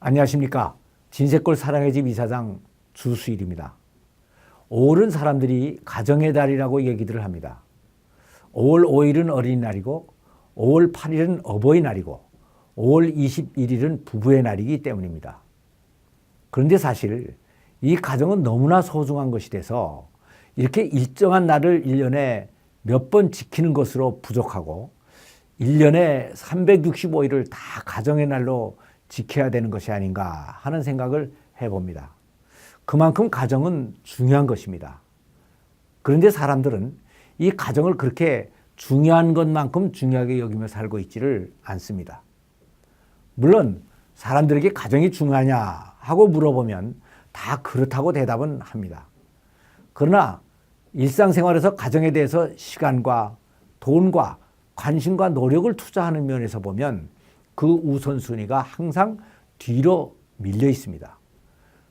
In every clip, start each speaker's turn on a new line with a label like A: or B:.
A: 안녕하십니까. 진세골 사랑의 집 이사장 주수일입니다. 5월은 사람들이 가정의 달이라고 얘기들을 합니다. 5월 5일은 어린이날이고 5월 8일은 어버이날이고 5월 21일은 부부의 날이기 때문입니다. 그런데 사실 이 가정은 너무나 소중한 것이 돼서 이렇게 일정한 날을 1년에 몇 번 지키는 것으로 부족하고 1년에 365일을 다 가정의 날로 지켜야 되는 것이 아닌가 하는 생각을 해봅니다. 그만큼 가정은 중요한 것입니다. 그런데 사람들은 이 가정을 그렇게 중요한 것만큼 중요하게 여기며 살고 있지를 않습니다. 물론 사람들에게 가정이 중요하냐 하고 물어보면 다 그렇다고 대답은 합니다. 그러나 일상생활에서 가정에 대해서 시간과 돈과 관심과 노력을 투자하는 면에서 보면 그 우선순위가 항상 뒤로 밀려 있습니다.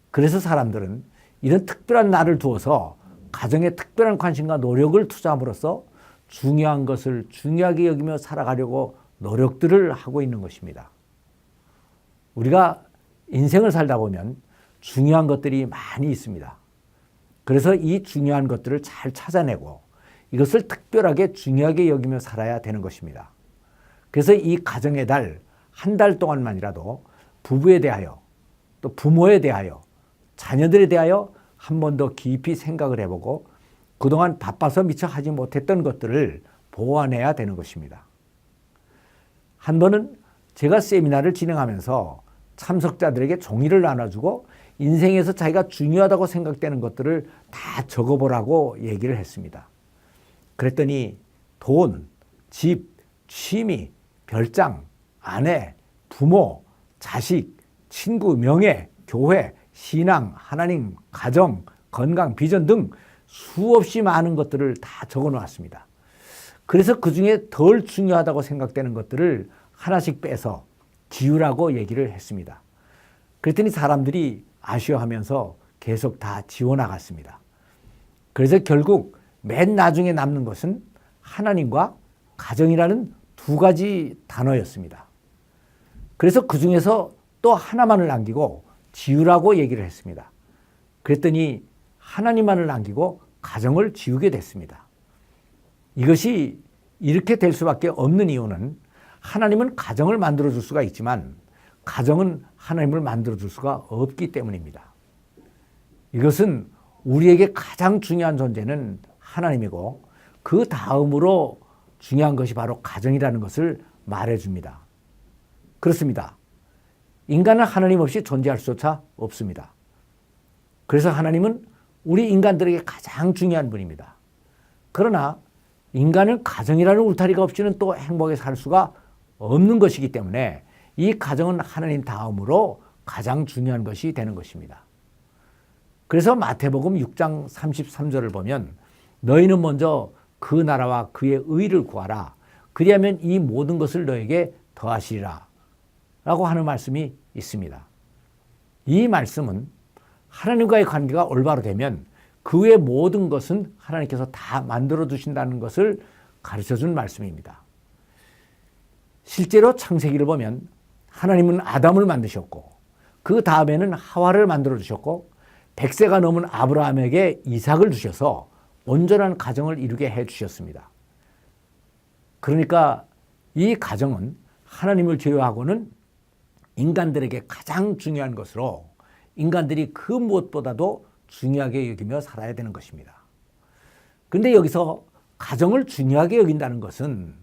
A: 그래서 사람들은 이런 특별한 날을 두어서 가정에 특별한 관심과 노력을 투자함으로써 중요한 것을 중요하게 여기며 살아가려고 노력들을 하고 있는 것입니다. 우리가 인생을 살다 보면 중요한 것들이 많이 있습니다. 그래서 이 중요한 것들을 잘 찾아내고 이것을 특별하게 중요하게 여기며 살아야 되는 것입니다. 그래서 이 가정의 달, 한 달 동안만이라도 부부에 대하여 또 부모에 대하여 자녀들에 대하여 한 번 더 깊이 생각을 해보고 그동안 바빠서 미처 하지 못했던 것들을 보완해야 되는 것입니다. 한 번은 제가 세미나를 진행하면서 참석자들에게 종이를 나눠주고 인생에서 자기가 중요하다고 생각되는 것들을 다 적어보라고 얘기를 했습니다. 그랬더니 돈, 집, 취미, 별장, 아내, 부모, 자식, 친구, 명예, 교회, 신앙, 하나님, 가정, 건강, 비전 등 수없이 많은 것들을 다 적어 놓았습니다. 그래서 그 중에 덜 중요하다고 생각되는 것들을 하나씩 빼서 지우라고 얘기를 했습니다. 그랬더니 사람들이 아쉬워하면서 계속 다 지워나갔습니다. 그래서 결국 맨 나중에 남는 것은 하나님과 가정이라는 두 가지 단어였습니다. 그래서 그 중에서 또 하나만을 남기고 지우라고 얘기를 했습니다. 그랬더니 하나님만을 남기고 가정을 지우게 됐습니다. 이것이 이렇게 될 수밖에 없는 이유는 하나님은 가정을 만들어줄 수가 있지만 가정은 하나님을 만들어줄 수가 없기 때문입니다. 이것은 우리에게 가장 중요한 존재는 하나님이고 그 다음으로 중요한 것이 바로 가정이라는 것을 말해줍니다. 그렇습니다. 인간은 하나님 없이 존재할 수조차 없습니다. 그래서 하나님은 우리 인간들에게 가장 중요한 분입니다. 그러나 인간은 가정이라는 울타리가 없이는 또 행복하게 살 수가 없는 것이기 때문에 이 가정은 하나님 다음으로 가장 중요한 것이 되는 것입니다. 그래서 마태복음 6장 33절을 보면 너희는 먼저 그 나라와 그의 의를 구하라. 그리하면 이 모든 것을 너에게 더하시리라. 라고 하는 말씀이 있습니다. 이 말씀은 하나님과의 관계가 올바로 되면 그 외의 모든 것은 하나님께서 다 만들어 두신다는 것을 가르쳐 준 말씀입니다. 실제로 창세기를 보면 하나님은 아담을 만드셨고 그 다음에는 하와를 만들어 주셨고 100세가 넘은 아브라함에게 이삭을 주셔서 온전한 가정을 이루게 해 주셨습니다. 그러니까 이 가정은 하나님을 제외하고는 인간들에게 가장 중요한 것으로 인간들이 그 무엇보다도 중요하게 여기며 살아야 되는 것입니다. 그런데 여기서 가정을 중요하게 여긴다는 것은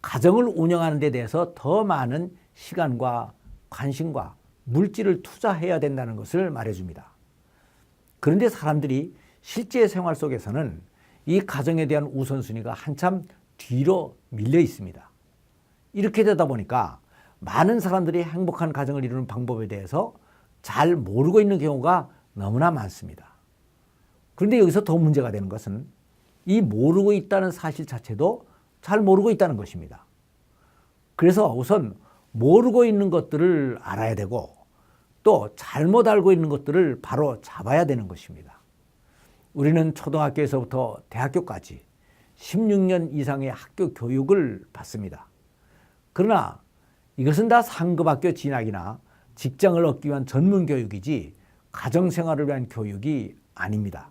A: 가정을 운영하는 데 대해서 더 많은 시간과 관심과 물질을 투자해야 된다는 것을 말해줍니다. 그런데 사람들이 실제 생활 속에서는 이 가정에 대한 우선순위가 한참 뒤로 밀려 있습니다. 이렇게 되다 보니까 많은 사람들이 행복한 가정을 이루는 방법에 대해서 잘 모르고 있는 경우가 너무나 많습니다. 그런데 여기서 더 문제가 되는 것은 이 모르고 있다는 사실 자체도 잘 모르고 있다는 것입니다. 그래서 우선 모르고 있는 것들을 알아야 되고 또 잘못 알고 있는 것들을 바로 잡아야 되는 것입니다. 우리는 초등학교에서부터 대학교까지 16년 이상의 학교 교육을 받습니다. 그러나 이것은 다 상급학교 진학이나 직장을 얻기 위한 전문 교육이지 가정생활을 위한 교육이 아닙니다.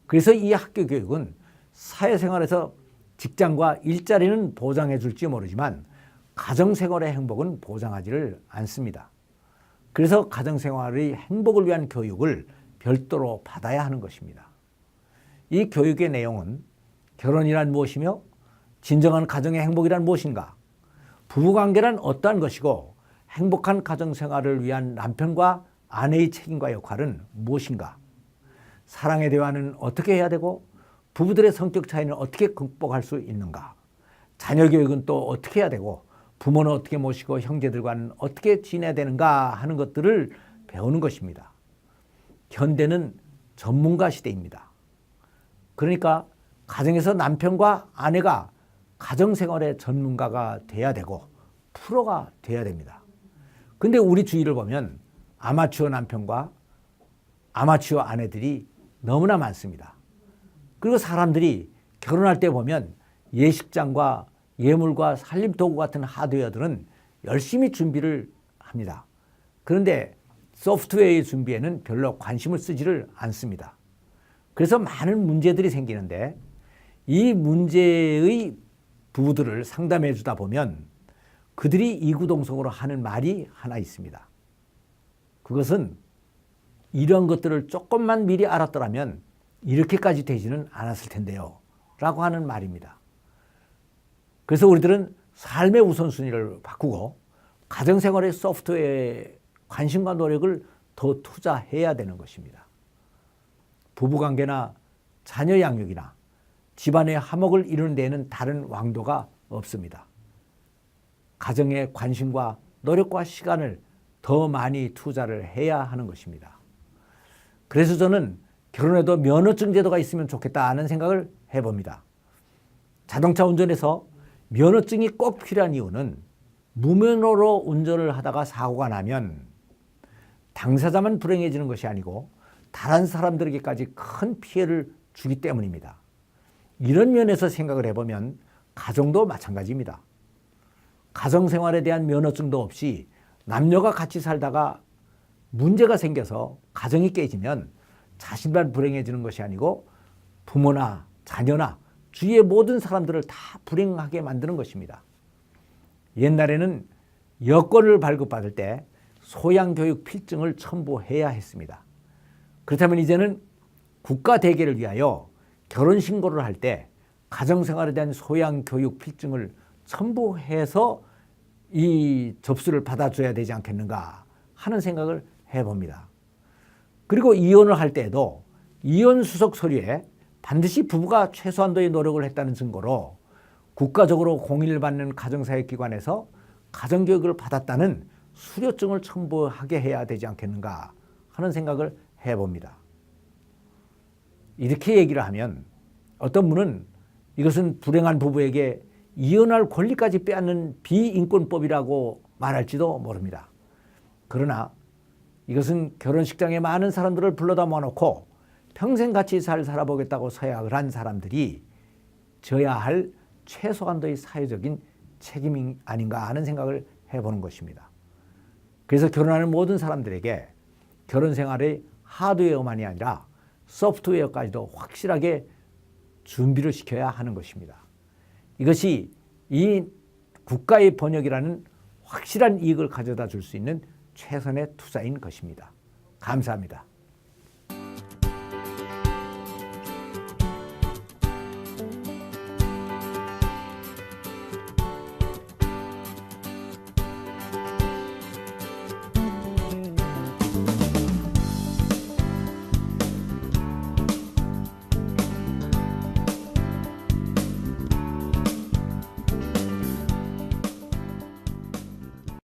A: 그래서 이 학교 교육은 사회생활에서 직장과 일자리는 보장해 줄지 모르지만 가정생활의 행복은 보장하지를 않습니다. 그래서 가정생활의 행복을 위한 교육을 별도로 받아야 하는 것입니다. 이 교육의 내용은 결혼이란 무엇이며 진정한 가정의 행복이란 무엇인가, 부부관계란 어떠한 것이고 행복한 가정생활을 위한 남편과 아내의 책임과 역할은 무엇인가, 사랑의 대화는 어떻게 해야 되고 부부들의 성격 차이는 어떻게 극복할 수 있는가, 자녀 교육은 또 어떻게 해야 되고 부모는 어떻게 모시고 형제들과는 어떻게 지내야 되는가 하는 것들을 배우는 것입니다. 현대는 전문가 시대입니다. 그러니까 가정에서 남편과 아내가 가정생활의 전문가가 돼야 되고 프로가 돼야 됩니다. 근데 우리 주위를 보면 아마추어 남편과 아마추어 아내들이 너무나 많습니다. 그리고 사람들이 결혼할 때 보면 예식장과 예물과 살림도구 같은 하드웨어들은 열심히 준비를 합니다. 그런데 소프트웨어의 준비에는 별로 관심을 쓰지를 않습니다. 그래서 많은 문제들이 생기는데 이 문제의 부부들을 상담해 주다 보면 그들이 이구동성으로 하는 말이 하나 있습니다. 그것은 이런 것들을 조금만 미리 알았더라면 이렇게까지 되지는 않았을 텐데요 라고 하는 말입니다. 그래서 우리들은 삶의 우선순위를 바꾸고 가정생활의 소프트웨어에 관심과 노력을 더 투자해야 되는 것입니다. 부부관계나 자녀 양육이나 집안의 화목을 이루는 데에는 다른 왕도가 없습니다. 가정에 관심과 노력과 시간을 더 많이 투자를 해야 하는 것입니다. 그래서 저는 결혼해도 면허증 제도가 있으면 좋겠다는 생각을 해봅니다. 자동차 운전에서 면허증이 꼭 필요한 이유는 무면허로 운전을 하다가 사고가 나면 당사자만 불행해지는 것이 아니고 다른 사람들에게까지 큰 피해를 주기 때문입니다. 이런 면에서 생각을 해보면 가정도 마찬가지입니다. 가정생활에 대한 면허증도 없이 남녀가 같이 살다가 문제가 생겨서 가정이 깨지면 자신만 불행해지는 것이 아니고 부모나 자녀나 주위의 모든 사람들을 다 불행하게 만드는 것입니다. 옛날에는 여권을 발급받을 때 소양교육 필증을 첨부해야 했습니다. 그렇다면 이제는 국가대계를 위하여 결혼신고를 할 때 가정생활에 대한 소양교육 필증을 첨부해서 이 접수를 받아줘야 되지 않겠는가 하는 생각을 해봅니다. 그리고 이혼을 할 때에도 이혼 수속 서류에 반드시 부부가 최소한도의 노력을 했다는 증거로 국가적으로 공인을 받는 가정사회기관에서 가정교육을 받았다는 수료증을 첨부하게 해야 되지 않겠는가 하는 생각을 해봅니다. 이렇게 얘기를 하면 어떤 분은 이것은 불행한 부부에게 이혼할 권리까지 빼앗는 비인권법이라고 말할지도 모릅니다. 그러나 이것은 결혼식장에 많은 사람들을 불러다 모아놓고 평생 같이 살아보겠다고 서약을 한 사람들이 져야 할 최소한도의 사회적인 책임이 아닌가 하는 생각을 해보는 것입니다. 그래서 결혼하는 모든 사람들에게 결혼 생활의 하드웨어만이 아니라 소프트웨어까지도 확실하게 준비를 시켜야 하는 것입니다. 이것이 이 국가의 번역이라는 확실한 이익을 가져다 줄 수 있는 최선의 투자인 것입니다. 감사합니다.